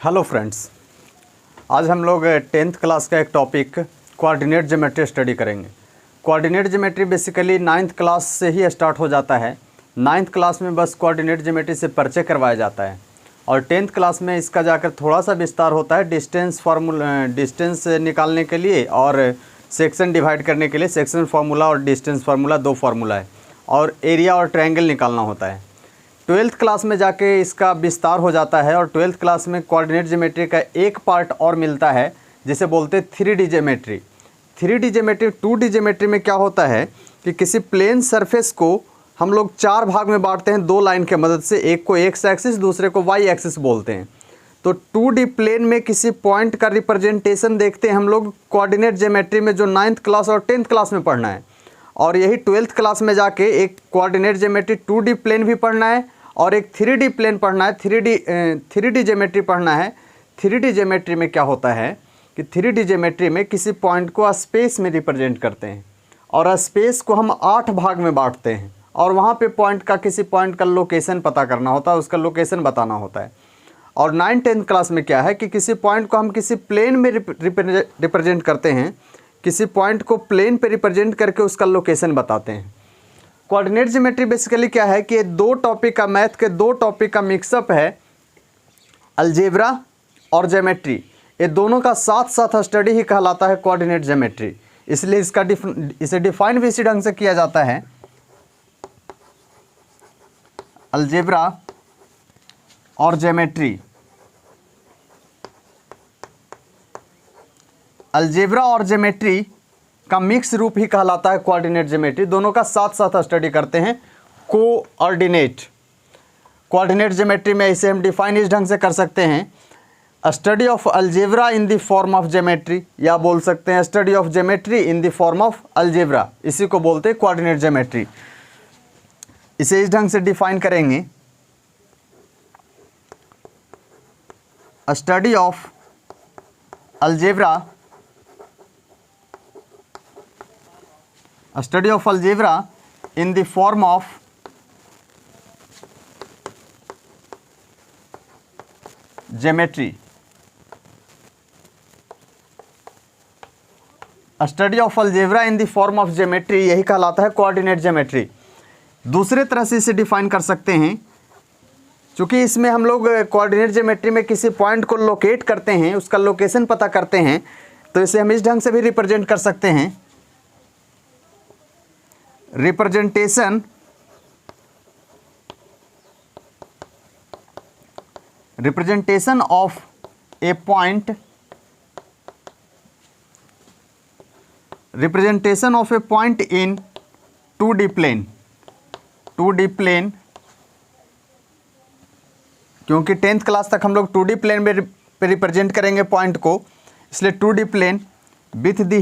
Hello friends, आज हम लोग 10th क्लास का एक टॉपिक कोऑर्डिनेट ज्योमेट्री स्टडी करेंगे। Coordinate geometry basically 9th class से ही स्टार्ट हो जाता है। 9th क्लास में बस कोऑर्डिनेट ज्योमेट्री से परिचय करवाया जाता है और 10th क्लास में इसका जाकर थोड़ा सा विस्तार होता है डिस्टेंस निकालने के लिए और सेक्शन डिवाइड करने के लिए। सेक्शन फार्मूला और डिस्टेंस फार्मूला दो फार्मूला है और एरिया और ट्रायंगल निकालना होता है। 12th क्लास में जाके इसका विस्तार हो जाता है और 12th क्लास में कोऑर्डिनेट ज्योमेट्री का एक पार्ट और मिलता है जिसे बोलते हैं 3D geometry. 3D geometry 2D geometry में क्या होता है कि किसी प्लेन सरफेस को हम लोग चार भाग में बांटते हैं दो लाइन के मदद से। एक को एक्स एक्सिस, दूसरे को वाई एक्सिस बोलते हैं। तो 2D प्लेन में किसी पॉइंट का रिप्रेजेंटेशन देखते हैं हम लोग कोऑर्डिनेट ज्योमेट्री में, जो 9th क्लास और 10th क्लास में पढ़ना है। और यही 12th क्लास में जाके एक कोऑर्डिनेट ज्योमेट्री 2D प्लेन भी पढ़ना है और एक 3D प्लेन पढ़ना है, 3D ज्योमेट्री पढ़ना है। 3D ज्योमेट्री में क्या होता है कि 3D ज्योमेट्री में किसी पॉइंट को स्पेस में रिप्रेजेंट करते हैं और स्पेस को हम 8 भाग में बांटते हैं और वहाँ पे किसी पॉइंट का लोकेशन पता करना होता है, उसका लोकेशन बताना होता है। और 9th-10th क्लास में क्या है कि किसी पॉइंट को हम किसी प्लेन में रिप्रेजेंट करते हैं, किसी पॉइंट को प्लेन पे रिप्रेजेंट करके उसका लोकेशन बताते हैं। कोऑर्डिनेट ज्योमेट्री बेसिकली क्या है कि ये दो टॉपिक का, मैथ के दो टॉपिक का मिक्सअप है, अलजेब्रा और ज्योमेट्री। ये दोनों का साथ साथ स्टडी ही कहलाता है कोऑर्डिनेट ज्योमेट्री। इसलिए इसे डिफाइन भी इसी ढंग से किया जाता है, अलजेब्रा और ज्योमेट्री। अलजेब्रा और ज्योमेट्री का मिक्स रूप ही कहलाता है कोऑर्डिनेट ज्योमेट्री। दोनों का साथ साथ स्टडी करते हैं कोऑर्डिनेट ज्योमेट्री में। इसे हम डिफाइन इस ढंग से कर सकते हैं, study of algebra in the form of geometry, या बोल सकते हैं study of geometry in the form of algebra. इसी को बोलते हैं कोऑर्डिनेट ज्योमेट्री। इसे इस ढंग से डिफाइन करेंगे, study of algebra in the form of geometry. Study of algebra in the form of geometry यही कहलाता है कोऑर्डिनेट ज्योमेट्री। दूसरे तरह से इसे डिफाइन कर सकते हैं, क्योंकि इसमें हम लोग कोऑर्डिनेट ज्योमेट्री में किसी पॉइंट को लोकेट करते हैं, उसका लोकेशन पता करते हैं, तो इसे हम इस ढंग से भी रिप्रेजेंट कर सकते हैं, representation of a point in 2D plane. 2D plane, क्योंकि 10th क्लास तक हम लोग 2D प्लेन में रिप्रेजेंट करेंगे पॉइंट को, इसलिए 2D plane with the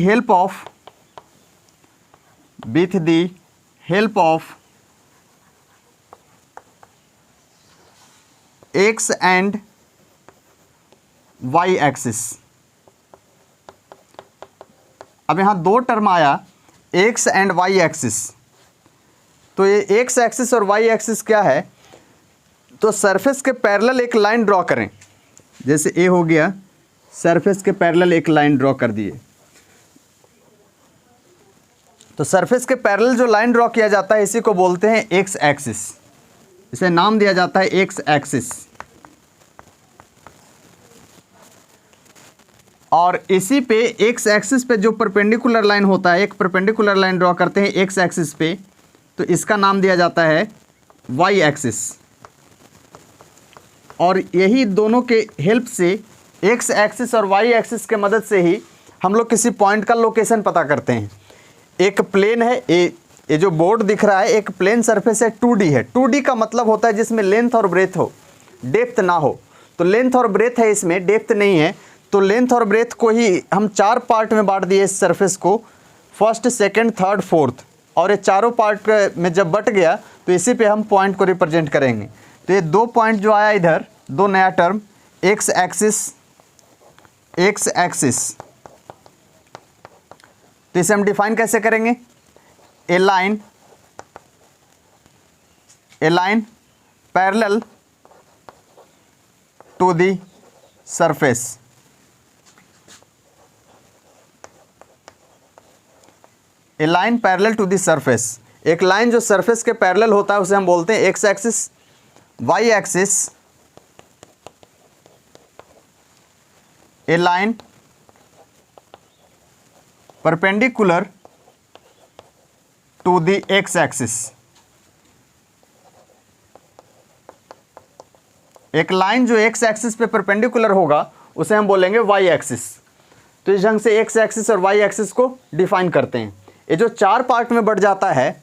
help of x and y axis. अब यहाँ दो टर्म आया, एक्स एंड वाई एक्सिस। तो ये एक्स एक्सिस और वाई एक्सिस क्या है, तो सरफेस के पैरेलल एक लाइन ड्रॉ करें। जैसे ए हो गया, सरफेस के पैरेलल एक लाइन ड्रॉ कर दिए। तो सरफेस के पैरेलल जो लाइन ड्रॉ किया जाता है इसी को बोलते हैं एक्स एक्सिस। इसे नाम दिया जाता है एक्स एक्सिस। और इसी पे एक्स एक्सिस पे जो परपेंडिकुलर लाइन होता है, एक परपेंडिकुलर लाइन ड्रॉ करते हैं एक्स एक्सिस पे, तो इसका नाम दिया जाता है वाई एक्सिस। और यही दोनों के हेल्प से, एक्स एक्सिस और वाई एक्सिस के मदद से ही हम लोग किसी पॉइंट का लोकेशन पता करते हैं। एक प्लेन है, ये जो बोर्ड दिख रहा है, एक प्लेन सरफेस है, 2D है। 2D का मतलब होता है जिसमें लेंथ और ब्रेथ हो, डेप्थ ना हो। तो लेंथ और ब्रेथ है, इसमें डेप्थ नहीं है। तो लेंथ और ब्रेथ को ही हम चार पार्ट में बांट दिए इस सरफेस को, फर्स्ट, सेकंड, थर्ड, फोर्थ। और ये चारों पार्ट में जब बट गया तो इसी पे हम पॉइंट को रिप्रेजेंट करेंगे। तो ये दो पॉइंट जो आया इधर, दो नया टर्म, एक्स एक्सिस, तो इसे हम डिफाइन कैसे करेंगे, a line parallel to the surface. A line parallel to the surface, एक लाइन जो सरफेस के पैरेलल होता है उसे हम बोलते हैं X axis. Y axis, a line perpendicular to the X axis, एक लाइन जो एक्स एक्सिस पे परपेंडिकुलर होगा उसे हम बोलेंगे वाई एक्सिस। तो इस ढंग से एक्स एक्सिस और वाई एक्सिस को डिफाइन करते हैं। ये जो चार पार्ट में बढ़ जाता है,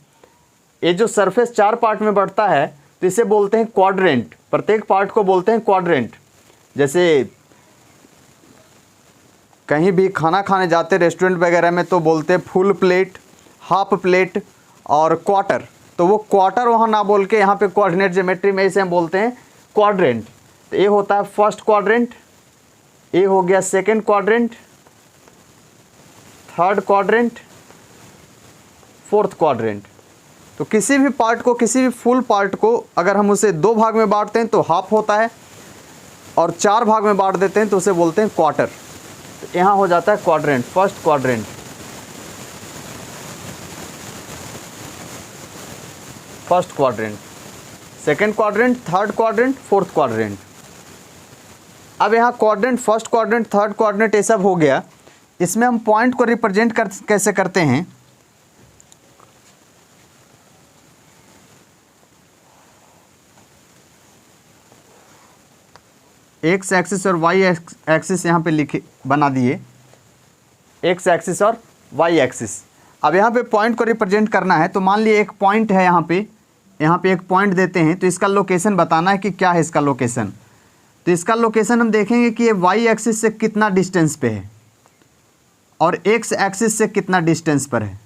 ये जो सरफेस चार पार्ट में बढ़ता है तो इसे बोलते हैं क्वाड्रेंट। प्रत्येक पार्ट को बोलते हैं क्वाड्रेंट। जैसे कहीं भी खाना खाने जाते रेस्टोरेंट वगैरह में तो बोलते हैं फुल प्लेट, हाफ प्लेट और क्वार्टर। तो वो क्वार्टर वहाँ ना बोल के यहाँ पे कोऑर्डिनेट ज्योमेट्री में इसे हम बोलते हैं क्वाड्रेंट। तो ये होता है फर्स्ट क्वाड्रेंट, ये हो गया second quadrant, third quadrant, fourth quadrant. तो किसी भी पार्ट को, किसी भी फुल पार्ट को अगर हम उसे दो भाग में बांटते हैं तो हाफ होता है, और चार भाग में बांट देते हैं तो उसे बोलते हैं क्वार्टर। तो यहाँ हो जाता है quadrant, first quadrant, first quadrant, second quadrant, third quadrant, fourth quadrant. अब यहाँ quadrant, first quadrant, third quadrant ये सब हो गया। इसमें हम पॉइंट को रिप्रेजेंट कैसे करते हैं। एक्स एक्सिस और वाई एक्सिस यहाँ पे लिखे बना दिए, एक्स एक्सिस और वाई एक्सिस। अब यहाँ पे पॉइंट को रिप्रेजेंट करना है तो मान लिए एक पॉइंट है यहाँ पे एक पॉइंट देते हैं तो इसका लोकेशन बताना है कि क्या है इसका लोकेशन। तो इसका लोकेशन हम देखेंगे कि ये वाई एक्सिस से कितना डिस्टेंस पे है और एक्स एक्सिस से कितना डिस्टेंस पर है।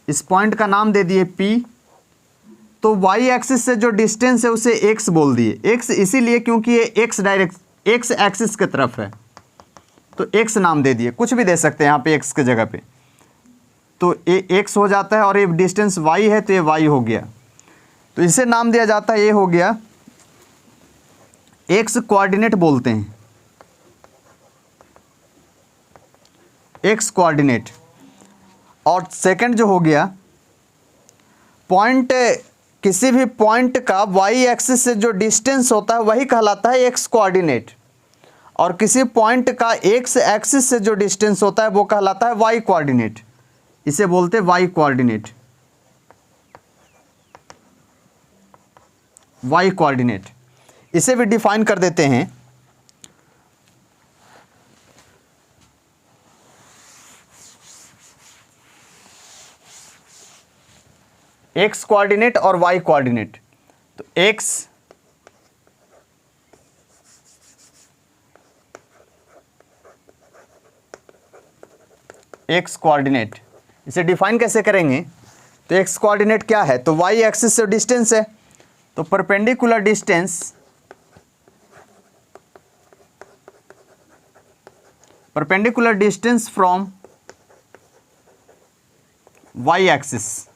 इस पॉइंट का नाम दे दिए P। तो वाई एक्सिस से जो डिस्टेंस है उसे x बोल दिए। x इसीलिए क्योंकि ये एक्स एक्सिस की तरफ है तो x नाम दे दिए। कुछ भी दे सकते हैं यहाँ पे x के जगह पे, तो ये x हो जाता है और ये डिस्टेंस y है तो ये y हो गया। तो इसे नाम दिया जाता है, ये हो गया x कोऑर्डिनेट बोलते हैं, x कोऑर्डिनेट। और सेकंड जो हो गया पॉइंट, किसी भी पॉइंट का वाई एक्सिस से जो डिस्टेंस होता है वही कहलाता है एक्स कोऑर्डिनेट, और किसी पॉइंट का एक्स एक्सिस से जो डिस्टेंस होता है वो कहलाता है वाई कोऑर्डिनेट। इसे बोलते हैं वाई कोऑर्डिनेट, वाई कोऑर्डिनेट। इसे भी डिफाइन कर देते हैं। एक्स कोऑर्डिनेट और वाई कोऑर्डिनेट। तो एक्स कोऑर्डिनेट, इसे डिफाइन कैसे करेंगे। तो एक्स कोऑर्डिनेट क्या है, तो वाई एक्सिस से डिस्टेंस है तो perpendicular distance from y axis.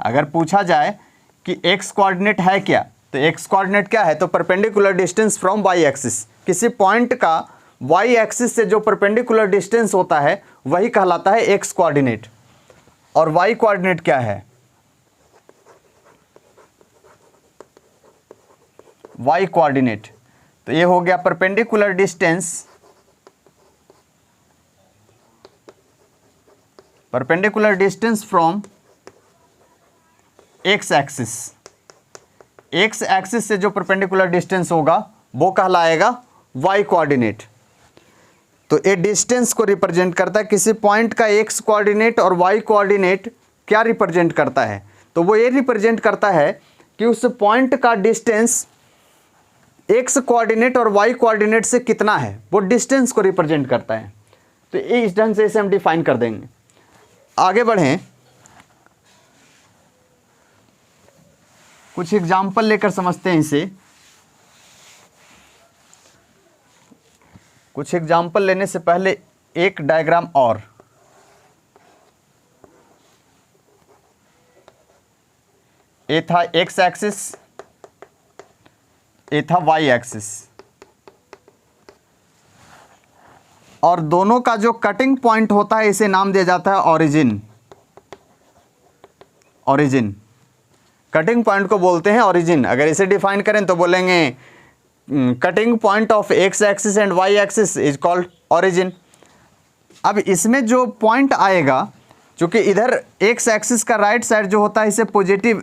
अगर पूछा जाए कि एक्स कोऑर्डिनेट है क्या, तो एक्स कोऑर्डिनेट क्या है, तो perpendicular distance from y axis. किसी पॉइंट का वाई एक्सिस से जो परपेंडिकुलर डिस्टेंस होता है वही कहलाता है एक्स कोऑर्डिनेट। और वाई कोऑर्डिनेट क्या है, वाई कोऑर्डिनेट, तो ये हो गया perpendicular distance from x axis. X axis से जो परपेंडिकुलर डिस्टेंस होगा वो कहलाएगा वाई कोऑर्डिनेट। तो ये डिस्टेंस को रिप्रेजेंट करता है। किसी पॉइंट का एक्स कोऑर्डिनेट और वाई कोऑर्डिनेट क्या रिप्रेजेंट करता है, तो वो ये रिप्रेजेंट करता है कि उस पॉइंट का डिस्टेंस एक्स कोऑर्डिनेट और वाई कोऑर्डिनेट से कितना है, वो डिस्टेंस को रिप्रेजेंट करता है। तो इस ढंग से इसे हम डिफाइन कर देंगे। आगे बढ़ें, कुछ एग्जाम्पल लेकर समझते हैं इसे। कुछ एग्जाम्पल लेने से पहले एक डायग्राम और, ये था एक्स एक्सिस, ये था वाई एक्सिस। और दोनों का जो कटिंग पॉइंट होता है इसे नाम दिया जाता है ऑरिजिन। ऑरिजिन, कटिंग पॉइंट को बोलते हैं ऑरिजिन। अगर इसे डिफाइन करें तो बोलेंगे cutting point of x axis and y axis is called origin. अब इसमें जो पॉइंट आएगा, चूँकि इधर एक्स एक्सिस का राइट साइड जो होता है इसे पॉजिटिव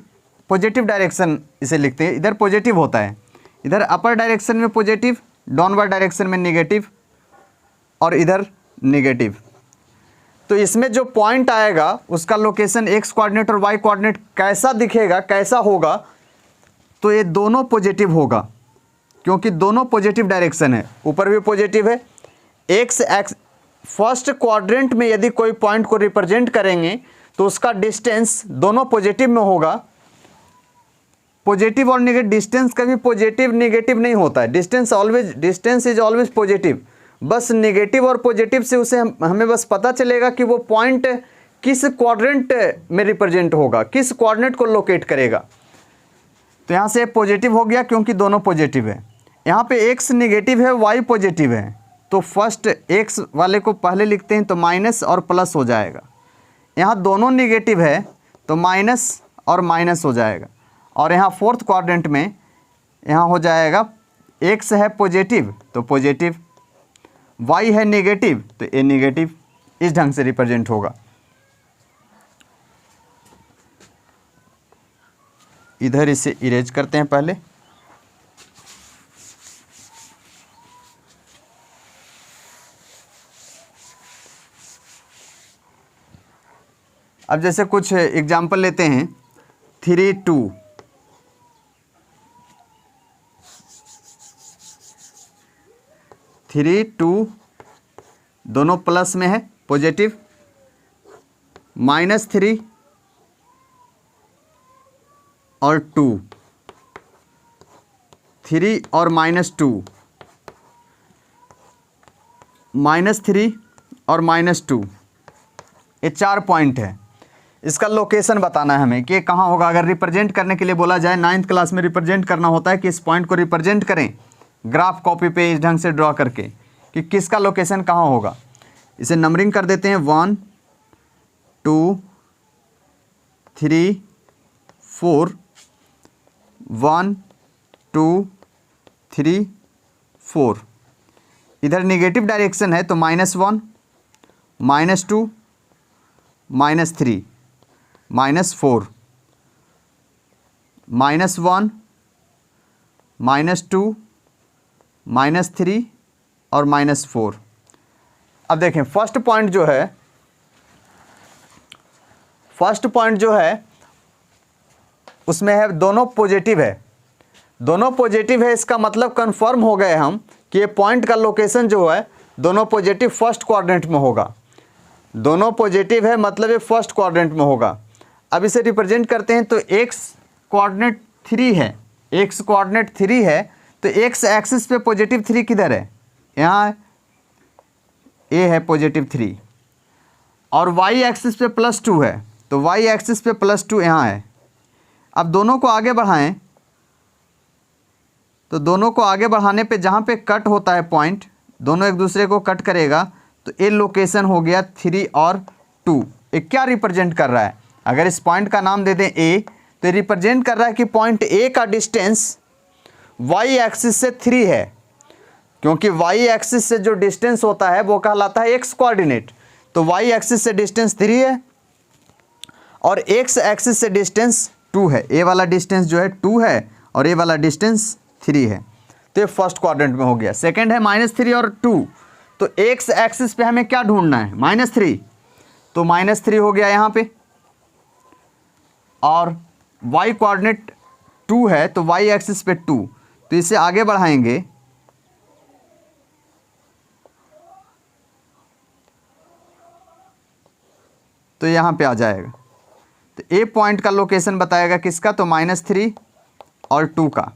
डायरेक्शन इसे लिखते हैं, इधर पॉजिटिव होता है, इधर अपर डायरेक्शन में पॉजिटिव, डाउनवर्ड डायरेक्शन में नेगेटिव और इधर नेगेटिव। तो इसमें जो पॉइंट आएगा उसका लोकेशन एक्स कोऑर्डिनेट और वाई कोऑर्डिनेट कैसा दिखेगा, कैसा होगा, तो ये दोनों पॉजिटिव होगा, क्योंकि दोनों पॉजिटिव डायरेक्शन है, ऊपर भी पॉजिटिव है। एक्स एक्स फर्स्ट क्वाड्रेंट में यदि कोई पॉइंट को रिप्रेजेंट करेंगे तो उसका डिस्टेंस दोनों पॉजिटिव में होगा। पॉजिटिव और नेगेटिव, डिस्टेंस कभी पॉजिटिव नेगेटिव नहीं होता है, डिस्टेंस इज ऑलवेज पॉजिटिव। बस नेगेटिव और पॉजिटिव से उसे हमें बस पता चलेगा कि वो पॉइंट किस क्वाड्रेंट में रिप्रेजेंट होगा, किस कोऑर्डिनेट को लोकेट करेगा। तो यहाँ से पॉजिटिव हो गया क्योंकि दोनों पॉजिटिव है। यहाँ पे एक्स नेगेटिव है, वाई पॉजिटिव है, तो फर्स्ट एक्स वाले को पहले लिखते हैं तो माइनस और प्लस हो जाएगा। यहाँ दोनों नेगेटिव है तो माइनस और माइनस हो जाएगा। और यहाँ फोर्थ क्वाड्रेंट में यहाँ हो जाएगा एक्स है पॉजिटिव तो पॉजिटिव, वाई है नेगेटिव तो ए नेगेटिव, इस ढंग से रिप्रेजेंट होगा। इधर इसे इरेज करते हैं पहले। अब जैसे कुछ एग्जाम्पल लेते हैं, 3 2, थ्री टू दोनों प्लस में है पॉजिटिव, -3 और 2, 3 और -2, -3 और -2, ये 4 पॉइंट है। इसका लोकेशन बताना है हमें कि ये कहाँ होगा। अगर रिप्रेजेंट करने के लिए बोला जाए, 9th क्लास में रिप्रेजेंट करना होता है कि इस पॉइंट को रिप्रेजेंट करें ग्राफ कॉपी पे इस ढंग से ड्रॉ करके कि किसका लोकेशन कहाँ होगा। इसे नंबरिंग कर देते हैं 1 2 3 4, 1 2 3 4। इधर नेगेटिव डायरेक्शन है तो -1 -2 -3 -4, -1 -2 -3 और -4। अब देखें फर्स्ट पॉइंट जो है उसमें है दोनों पॉजिटिव है, दोनों पॉजिटिव है। इसका मतलब कंफर्म हो गए हम कि ये पॉइंट का लोकेशन जो है दोनों पॉजिटिव फर्स्ट क्वाड्रेंट में होगा। दोनों पॉजिटिव है मतलब ये फर्स्ट क्वाड्रेंट में होगा। अब इसे रिप्रेजेंट करते हैं तो एक्स कोऑर्डिनेट 3 है, एक्स कोऑर्डिनेट 3 है तो एक्स एक्सिस पे पॉजिटिव 3 किधर है, यहाँ ए है पॉजिटिव 3, और वाई एक्सिस पे +2 है तो वाई एक्सिस पे +2 यहाँ है। अब दोनों को आगे बढ़ाएं तो दोनों को आगे बढ़ाने पे जहाँ पे कट होता है पॉइंट, दोनों एक दूसरे को कट करेगा तो ए लोकेशन हो गया 3 और 2। ये क्या रिप्रेजेंट कर रहा है, अगर इस पॉइंट का नाम दे दें ए तो ये रिप्रेजेंट कर रहा है कि पॉइंट ए का डिस्टेंस वाई एक्सिस से 3 है, क्योंकि वाई एक्सिस से जो डिस्टेंस होता है वो कहलाता है एक्स कोऑर्डिनेट। तो वाई एक्सिस से डिस्टेंस 3 है और एक्स एक्सिस से डिस्टेंस 2 है। ए वाला डिस्टेंस जो है 2 है और ए वाला डिस्टेंस 3 है। तो ये फर्स्ट क्वाड्रेंट में हो गया। सेकंड है -3 और 2, तो एक्स एक्सिस पे हमें क्या ढूंढना है, -3, तो -3 हो गया यहाँ पे, और वाई कोऑर्डिनेट 2 है तो वाई एक्सिस पे 2, तो इसे आगे बढ़ाएंगे तो यहाँ पे आ जाएगा। तो ए पॉइंट का लोकेशन बताएगा किसका, तो -3 और 2 का।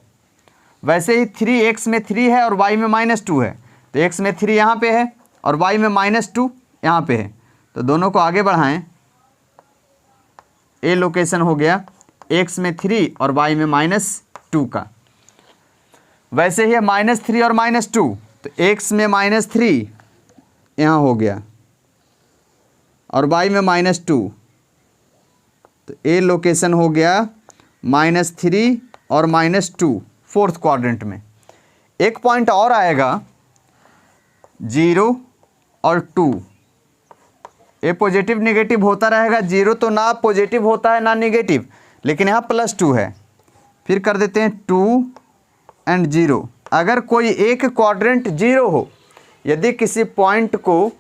वैसे ही 3x में 3 है और y में -2 है, तो x में 3 यहाँ पे है और y में -2 यहाँ पे है, तो दोनों को आगे बढ़ाएं, ए लोकेशन हो गया x में 3 और y में -2 का। वैसे ही है -3 और -2, तो x में -3 यहाँ हो गया और y में -2, तो ए लोकेशन हो गया -3 और -2 फोर्थ क्वाड्रेंट में। एक पॉइंट और आएगा 0 और 2, ये पॉजिटिव नेगेटिव होता रहेगा। 0 तो ना पॉजिटिव होता है ना नेगेटिव, लेकिन यहाँ +2 है। फिर कर देते हैं 2 एंड 0। अगर कोई एक क्वाड्रेंट 0 हो, यदि किसी पॉइंट को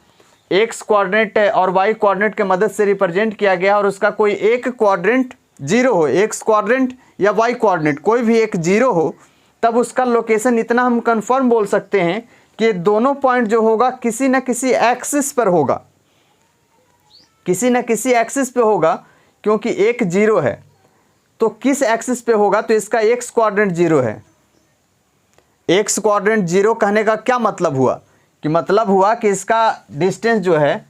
x क्वाड्रेंट और y क्वाड्रेंट के मदद से रिप्रेजेंट किया गया और उसका कोई एक क्वाड्रेंट 0 हो, x क्वाड्रेंट या y क्वाड्रेंट कोई भी एक 0 हो, तब उसका लोकेशन इतना हम कंफर्म बोल सकते हैं कि दोनों पॉइंट जो होगा किसी न किसी एक्सिस पर होगा, किसी न किसी एक्सिस पे होगा, क्योंकि एक 0 है तो किस एक्सिस पे होगा, तो इसका x क्वाड्रेंट 0 है। x क्वाड्रेंट 0 कहने का क्या मतलब हुआ, कि मतलब हुआ कि इसका डिस्टेंस जो है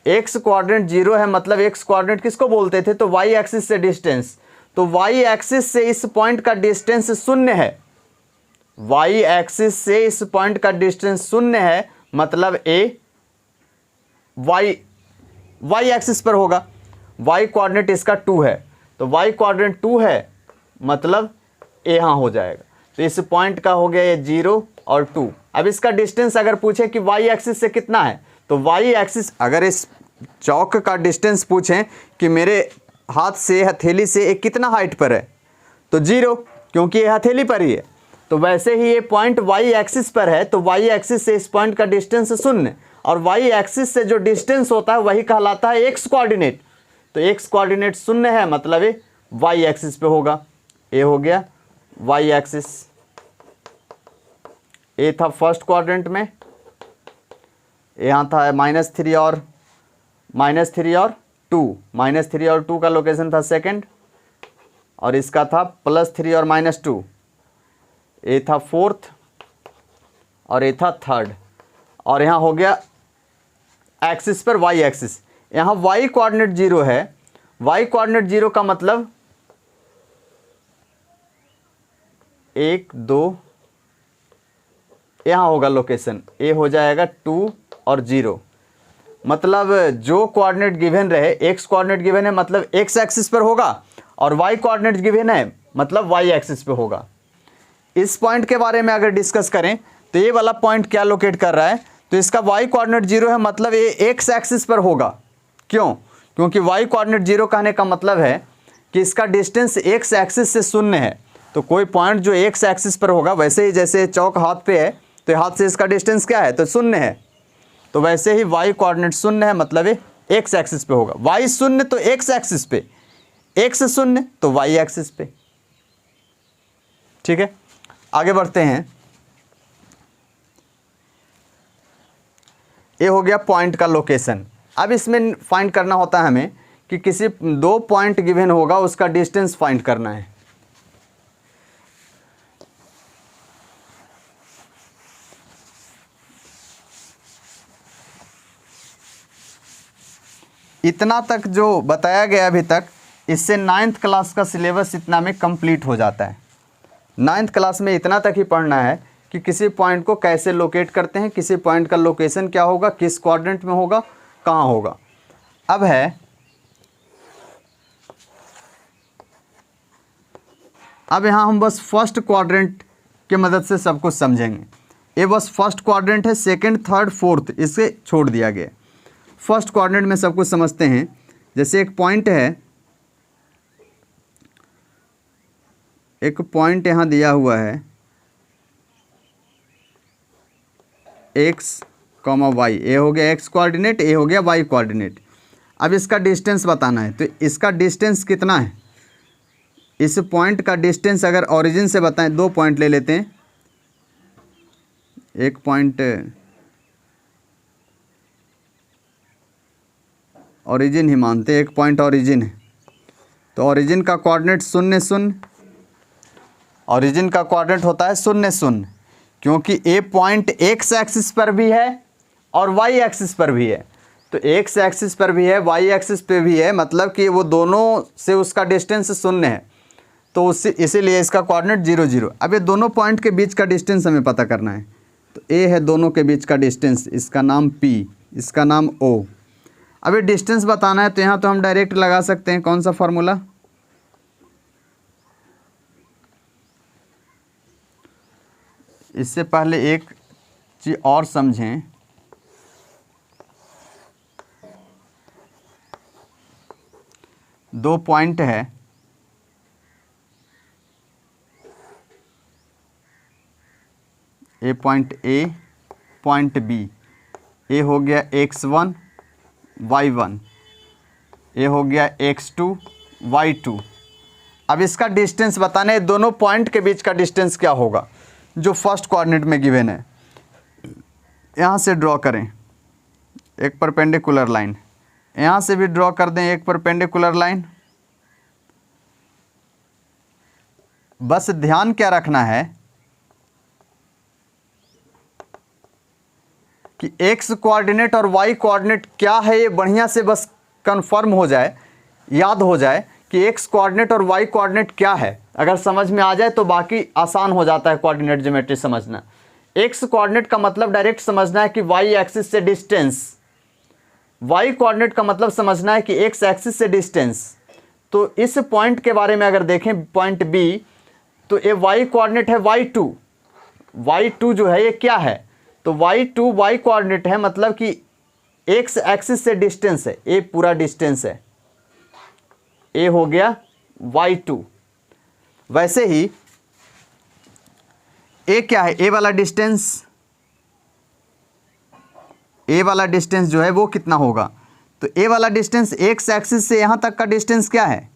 x क्वाड्रेंट 0 है, मतलब x क्वाड्रेंट किसको बोलते थे, तो y एक्सिस से डिस्टेंस, तो y एक्सिस से इस पॉइंट का डिस्टेंस 0 है, y एक्सिस से इस पॉइंट का डिस्टेंस 0 है, मतलब a y एक्सिस पर होगा। y कोऑर्डिनेट इसका 2 है, तो y कोऑर्डिनेट 2 है, मतलब a यहाँ हो जाएगा। तो इस पॉइंट का हो गया ये 0 और 2। अब इसका डिस्टेंस अगर पूछे कि y एक्सिस से कितना है, तो y एक्सिस, अगर इस चौक का डिस्टेंस पूछें कि मेरे हाथ से हथेली से एक कितना हाइट पर है, तो 0, क्योंकि ये हथेली पर ही है। तो वैसे ही ये पॉइंट y एक्सिस पर है, तो y एक्सिस से इस पॉइंट का डिस्टेंस 0, और y एक्सिस से जो डिस्टेंस होता है वही कहलाता है x कोऑर्डिनेट। तो x कोऑर्डिनेट 0 है, मतलब ये y एक्सिस पे होगा। ये हो गया y एक्सिस। ये था फर्स्ट क्वाड्रेंट में, यहाँ था -3 और -2, -3 और 2 का लोकेशन था सेकंड, और इसका था +3 और -2, ये था फोर्थ और ये था थर्ड, और यहाँ हो गया एक्सिस पर y एक्सिस। यहाँ y कोऑर्डिनेट 0 है, y कोऑर्डिनेट 0 का मतलब 1 2, यहाँ होगा लोकेशन, ए हो जाएगा 2 और 0, मतलब जो कोऑर्डिनेट गिवन रहे, x कोऑर्डिनेट गिवन है मतलब x एक्सिस पर होगा, और y कोऑर्डिनेट गिवन है मतलब y एक्सिस पे होगा। इस पॉइंट के बारे में अगर डिस्कस करें तो ये वाला पॉइंट क्या लोकेट कर रहा है, तो इसका y कोऑर्डिनेट 0 है, मतलब ये x एक्सिस पर होगा। क्यों? क्योंकि y कोऑर्डिनेट 0 कहने का मतलब है कि इसका डिस्टेंस x एक्सिस से 0 है। तो कोई पॉइंट जो x एक्सिस पर होगा, वैसे ही जैसे चौक हाथ पे है तो हाथ से इसका डिस्टेंस क्या है, तो 0 है, तो वैसे ही y कोऑर्डिनेट 0 है, मतलब ये x एक्सिस पे होगा। y 0 तो x एक्सिस पे, x 0 तो y एक्सिस पे। ठीक है, आगे बढ़ते हैं। ये हो गया पॉइंट का लोकेशन। अब इसमें फाइंड करना होता है हमें कि किसी दो पॉइंट गिवन होगा, उसका डिस्टेंस फाइंड करना है। इतना तक जो बताया गया अभी तक, इससे 9th क्लास का सिलेबस इतना में कंप्लीट हो जाता है। 9th क्लास में इतना तक ही पढ़ना है कि किसी पॉइंट को कैसे लोकेट करते हैं, किसी पॉइंट का लोकेशन क्या होगा, किस क्वाड्रेंट में होगा, कहाँ होगा। अब है, अब यहाँ हम बस फर्स्ट क्वाड्रेंट के मदद से सब कुछ समझेंगे। ये बस फर्स्ट क्वाड्रेंट है, सेकंड थर्ड फोर्थ इसे छोड़ दिया गया। फर्स्ट क्वाड्रेंट में सब कुछ समझते हैं। जैसे एक पॉइंट है, एक पॉइंट यहाँ दिया हुआ है x, y, ये हो गया x कोऑर्डिनेट, ये हो गया y कोऑर्डिनेट। अब इसका डिस्टेंस बताना है, तो इसका डिस्टेंस कितना है, इस पॉइंट का डिस्टेंस अगर ओरिजिन से बताएं, दो पॉइंट ले लेते हैं। एक पॉइंट ओरिजिन ही मानते हैं, एक पॉइंट ओरिजिन है, तो ओरिजिन का कोऑर्डिनेट 0 0, ओरिजिन का कोऑर्डिनेट होता है 0 0, क्योंकि ए पॉइंट x एक्सिस पर भी है और y एक्सिस पर भी है। तो x एक्सिस पर भी है, y एक्सिस पे भी है, मतलब कि वो दोनों से उसका डिस्टेंस 0 है, तो इसीलिए इसका कोऑर्डिनेट 0 0। अब ये दोनों पॉइंट के बीच का डिस्टेंस हमें पता करना है। तो ए है दोनों के बीच का डिस्टेंस, इसका नाम पी, इसका नाम ओ। अब ये डिस्टेंस बताना है तो यहाँ तो हम डायरेक्ट लगा सकते हैं, कौन सा फॉर्मूला, इससे पहले एक चीज़ और समझें, दो पॉइंट है, ए पॉइंट ए, पॉइंट बी, ए हो गया x1 y1, ए हो गया x2 y2। अब इसका डिस्टेंस बताना है, दोनों पॉइंट के बीच का डिस्टेंस क्या होगा जो फर्स्ट कोऑर्डिनेट में गिवन है। यहाँ से ड्रॉ करें एक परपेंडिकुलर लाइन, यहाँ से भी ड्रॉ कर दें एक परपेंडिकुलर लाइन। बस ध्यान क्या रखना है कि x कोऑर्डिनेट और y कोऑर्डिनेट क्या है, ये बढ़िया से बस कंफर्म हो जाए, याद हो जाए कि x कोऑर्डिनेट और y कोऑर्डिनेट क्या है। अगर समझ में आ जाए तो बाकी आसान हो जाता है कोऑर्डिनेट ज्योमेट्री समझना। x कोऑर्डिनेट का मतलब डायरेक्ट समझना है कि y एक्सिस से डिस्टेंस, y कोऑर्डिनेट का मतलब समझना है कि x एक्सिस से डिस्टेंस। तो इस पॉइंट के बारे में अगर देखें, पॉइंट B, तो ये y कोऑर्डिनेट है y2, y2 जो है ये क्या है, तो y2 y कोऑर्डिनेट है, मतलब कि x एक्सिस से डिस्टेंस है, ये पूरा डिस्टेंस है, ए हो गया y2। वैसे ही ए क्या है, ए वाला डिस्टेंस, ए वाला डिस्टेंस जो है वो कितना होगा, तो ए वाला डिस्टेंस x एक्सिस से यहाँ तक का डिस्टेंस क्या है,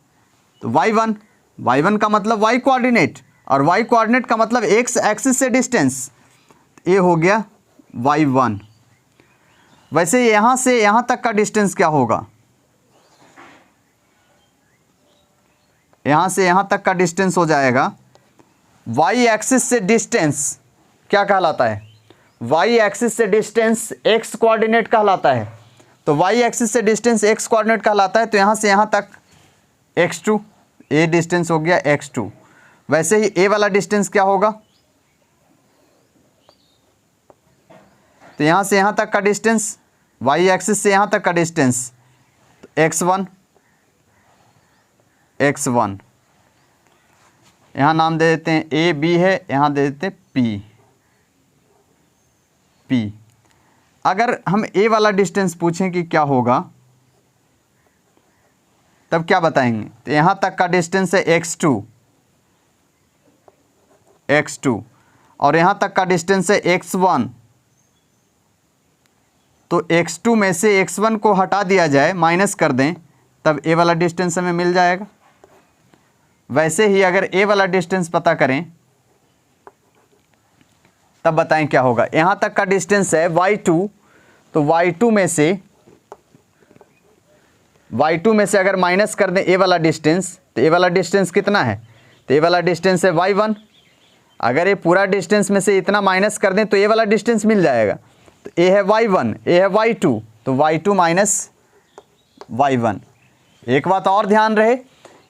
तो y1, y1 का मतलब y कोऑर्डिनेट और y कोऑर्डिनेट का मतलब x एक्सिस से डिस्टेंस, ए हो गया y1। वैसे यहाँ से यहाँ तक का डिस्टेंस क्या होगा, यहाँ से यहाँ तक का डिस्टेंस हो जाएगा, y एक्सिस से डिस्टेंस क्या कहलाता है, y एक्सिस से डिस्टेंस x कोऑर्डिनेट कहलाता है। तो y एक्सिस से डिस्टेंस x कोऑर्डिनेट कहलाता है, तो यहाँ से यहाँ तक x2, ये डिस्टेंस हो गया x2। वैसे ही a वाला डिस्टेंस क्या होगा, तो यहाँ से यहाँ तक का डिस्टेंस, y एक्सिस से यहाँ तक का डिस्टेंस x1, x1, यहाँ नाम दे देते हैं ए बी है, यहाँ दे देते हैं पी, पी। अगर हम ए वाला डिस्टेंस पूछें कि क्या होगा, तब क्या बताएंगे, तो यहाँ तक का डिस्टेंस है x2, x2, और यहाँ तक का डिस्टेंस है x1। तो x2 में से x1 को हटा दिया जाए, माइनस कर दें, तब ए वाला डिस्टेंस हमें मिल जाएगा। वैसे ही अगर ए वाला डिस्टेंस पता करें तब बताएं क्या होगा। यहाँ तक का डिस्टेंस है y2, तो y2 में से अगर माइनस कर दें ए वाला डिस्टेंस, तो ए वाला डिस्टेंस कितना है, तो ए वाला डिस्टेंस है y1। अगर ये पूरा डिस्टेंस में से इतना माइनस कर दें तो ए वाला डिस्टेंस मिल जाएगा। तो ए है y1, ए है y2, तो y2 माइनस y1। एक बात और ध्यान रहे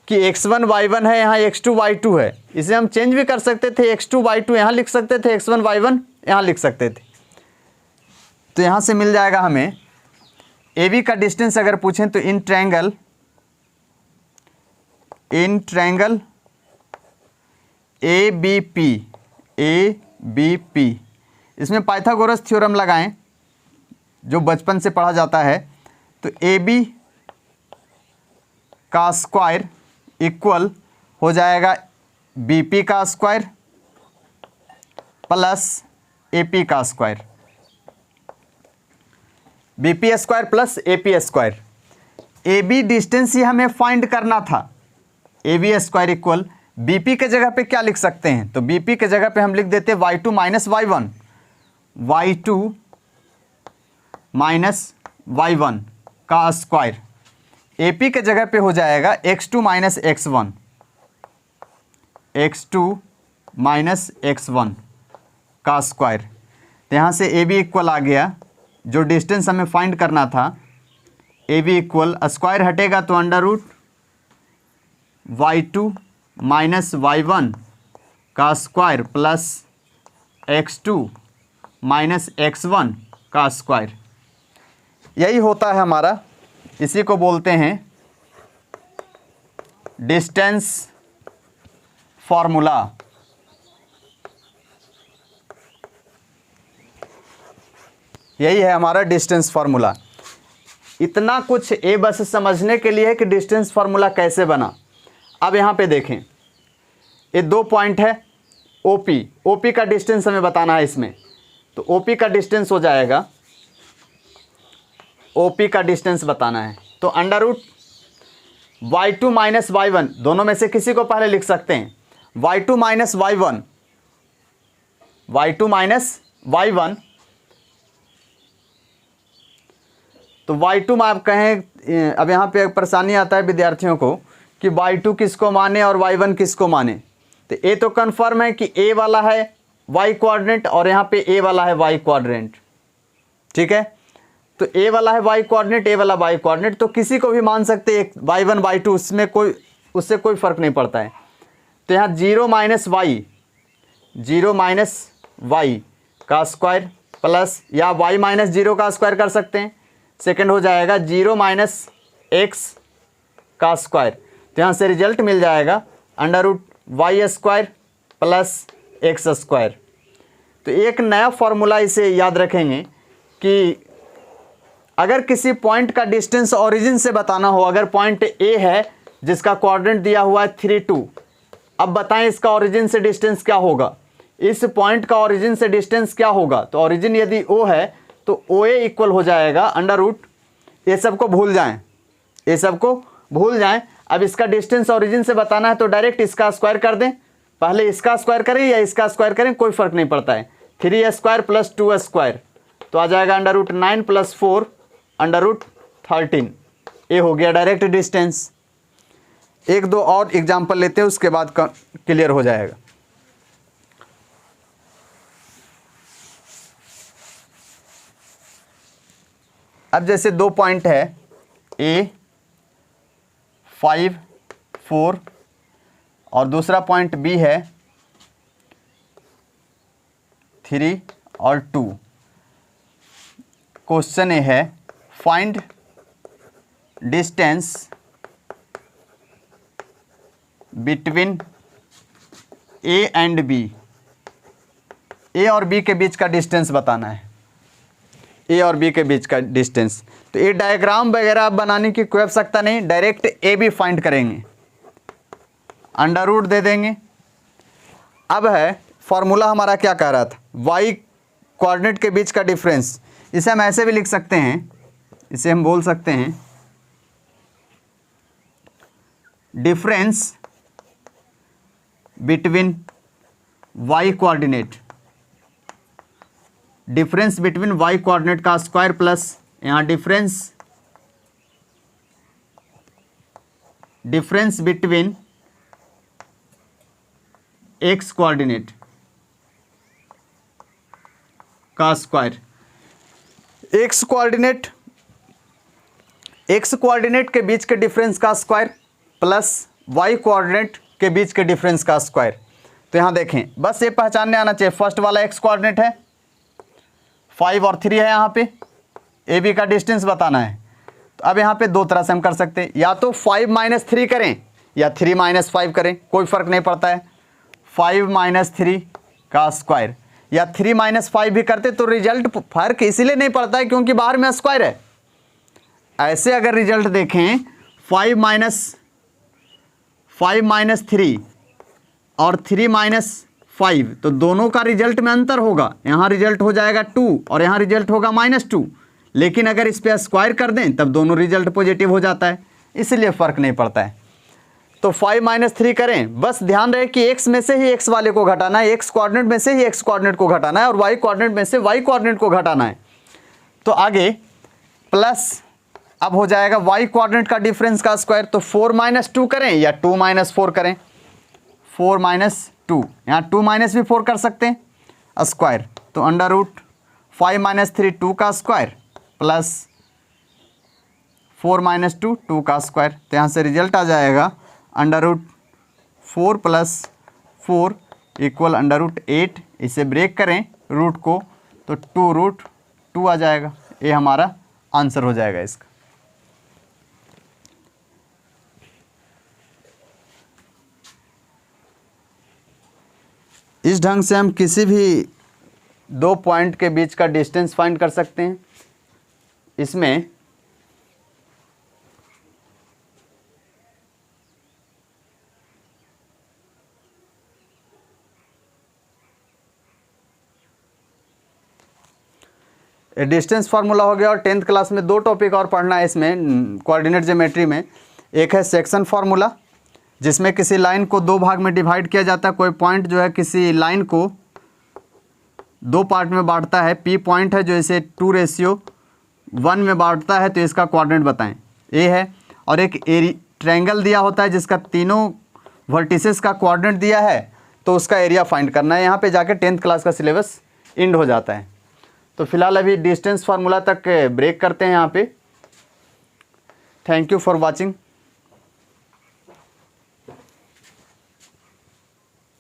कि x1 y1 है, यहाँ x2 y2 है, इसे हम चेंज भी कर सकते थे, x2 y2 यहाँ लिख सकते थे, x1 y1 यहाँ लिख सकते थे। तो यहाँ से मिल जाएगा हमें AB का डिस्टेंस अगर पूछें तो इन ट्रायंगल ABP, इसमें पाइथागोरस थ्योरम लगाएं जो बचपन से पढ़ा जाता है। तो AB का स्क्वायर इक्वल हो जाएगा BP का स्क्वायर प्लस AP का square, BP square plus AP square. AB distance ही हमें फाइंड करना था, AB स्क्वायर इक्वल BP के जगह पे क्या लिख सकते हैं, तो BP के जगह पे हम लिख देते हैं y2 minus y1, y2 minus y1 का स्क्वायर। AP के जगह पे हो जाएगा x2 minus x1, x2 minus x1 का स्क्वायर। तो यहाँ से AB इक्वल आ गया, जो डिस्टेंस हमें फाइंड करना था, AB इक्वल स्क्वायर हटेगा तो under root y2 minus y1 का square plus x2 minus x1 का स्क्वायर। यही होता है हमारा, इसी को बोलते हैं डिस्टेंस फॉर्मूला। यही है हमारा डिस्टेंस फार्मूला। इतना कुछ ए बस समझने के लिए है कि डिस्टेंस फार्मूला कैसे बना। अब यहाँ पे देखें, ये 2 पॉइंट है ओपी, ओपी का डिस्टेंस हमें बताना है इसमें। तो ओपी का डिस्टेंस हो जाएगा, ओपी का डिस्टेंस बताना है तो under root y2 minus y1, दोनों में से किसी को पहले लिख सकते हैं। y2 minus y1, y2 minus y1, तो y2 में आप कहें, अब यहाँ पे परेशानी आता है विद्यार्थियों को कि y2 किसको माने और y1 किसको माने। तो ये तो कन्फर्म है कि a वाला है y कोऑर्डिनेट और यहाँ पे a वाला है y कोऑर्डिनेट, ठीक है। तो a वाला है y कोऑर्डिनेट, a वाला y कोऑर्डिनेट, तो किसी को भी मान सकते हैं y1 y2, उससे कोई फ़र्क नहीं पड़ता है। तो यहाँ 0 माइनस y का स्क्वायर प्लस, या y माइनस 0 का स्क्वायर कर सकते हैं। सेकंड हो जाएगा 0 माइनस x का स्क्वायर। तो यहाँ से रिजल्ट मिल जाएगा under root y square plus x square. तो एक नया फॉर्मूला इसे याद रखेंगे कि अगर किसी पॉइंट का डिस्टेंस ओरिजिन से बताना हो, अगर पॉइंट ए है जिसका कोऑर्डिनेट दिया हुआ है 3 2, अब बताएं इसका ओरिजिन से डिस्टेंस क्या होगा, इस पॉइंट का ओरिजिन से डिस्टेंस क्या होगा। तो ओरिजिन यदि ओ है तो ओ ए इक्वल हो जाएगा अंडर रूट, ये सबको भूल जाएं, ये सबको भूल जाएं। अब इसका डिस्टेंस ओरिजिन से बताना है तो डायरेक्ट इसका स्क्वायर कर दें, पहले इसका स्क्वायर करें या इसका स्क्वायर करें, कोई फर्क नहीं पड़ता है। 3 स्क्वायर प्लस 2 स्क्वायर तो आ जाएगा under root 9 plus 4 under root 13। ये हो गया डायरेक्ट डिस्टेंस। एक दो और एग्जाम्पल लेते हैं, उसके बाद क्लियर हो जाएगा। अब जैसे 2 पॉइंट है A 5 4 और दूसरा पॉइंट B है 3 और 2। क्वेश्चन ये है find distance between A and B। A और B के बीच का डिस्टेंस बताना है, ए और बी के बीच का डिस्टेंस। तो ये डायग्राम वगैरह आप बनाने की कोई आवश्यकता नहीं, डायरेक्ट ए बी फाइंड करेंगे, अंडर रूट दे देंगे। अब है फॉर्मूला हमारा क्या कह रहा था, वाई कोऑर्डिनेट के बीच का डिफरेंस। इसे हम ऐसे भी लिख सकते हैं, इसे हम बोल सकते हैं difference between y coordinate, difference between y coordinate का स्क्वायर प्लस यहाँ डिफरेंस बिटवीन एक्स कोऑर्डिनेट का स्क्वायर। एक्स कोऑर्डिनेट के बीच के डिफरेंस का स्क्वायर प्लस वाई कोऑर्डिनेट के बीच के डिफरेंस का स्क्वायर। तो यहाँ देखें, बस ये पहचानने आना चाहिए, फर्स्ट वाला एक्स कोऑर्डिनेट है 5 और 3 है, यहाँ पे ए बी का डिस्टेंस बताना है। तो अब यहाँ पे दो तरह से हम कर सकते हैं, या तो 5 माइनस 3 करें या 3 माइनस 5 करें, कोई फ़र्क नहीं पड़ता है। 5 माइनस 3 का स्क्वायर या 3 माइनस 5 भी करते तो रिजल्ट फर्क इसीलिए नहीं पड़ता है क्योंकि बाहर में स्क्वायर है। ऐसे अगर रिजल्ट देखें 5 माइनस 3 और 3 माइनस 5, तो दोनों का रिजल्ट में अंतर होगा, यहाँ रिजल्ट हो जाएगा 2 और यहाँ रिजल्ट होगा -2। लेकिन अगर इस पर स्क्वायर कर दें तब दोनों रिजल्ट पॉजिटिव हो जाता है, इसलिए फ़र्क नहीं पड़ता है। तो 5 माइनस 3 करें, बस ध्यान रहे कि x में से ही x वाले को घटाना है, x कोऑर्डिनेट में से ही x कोऑर्डिनेट को घटाना है और y कोऑर्डिनेट में से y कोऑर्डिनेट को घटाना है। तो आगे प्लस अब हो जाएगा y कोऑर्डिनेट का डिफरेंस का स्क्वायर, तो 4 माइनस 2 करें या 2 माइनस 4 करें, 4 माइनस 2, यहाँ 2 माइनस भी 4 कर सकते हैं स्क्वायर। तो अंडर रूट 5 माइनस 3 2 का स्क्वायर प्लस 4 माइनस 2 2 का स्क्वायर। तो यहाँ से रिजल्ट आ जाएगा under root 4 plus 4 equal under root 8। इसे ब्रेक करें रूट को तो 2√2 आ जाएगा। ये हमारा आंसर हो जाएगा इसका। इस ढंग से हम किसी भी दो पॉइंट के बीच का डिस्टेंस फाइंड कर सकते हैं। इसमें डिस्टेंस फार्मूला हो गया। और 10th क्लास में दो टॉपिक और पढ़ना है इसमें कोऑर्डिनेट ज्योमेट्री में। एक है सेक्शन फार्मूला, जिसमें किसी लाइन को दो भाग में डिवाइड किया जाता है। कोई पॉइंट जो है किसी लाइन को दो पार्ट में बांटता है, पी पॉइंट है जो इसे 2:1 में बांटता है, तो इसका कोऑर्डिनेट बताएं। ये है। और एक ट्रायंगल दिया होता है जिसका तीनों वर्टिसेस का कोऑर्डिनेट दिया है, तो उसका एरिया फाइंड करना है। यहाँ पे जाके 10th क्लास का सिलेबस एंड हो जाता है। तो फिलहाल अभी डिस्टेंस फार्मूला तक ब्रेक करते हैं यहाँ पे। Thank you for watching.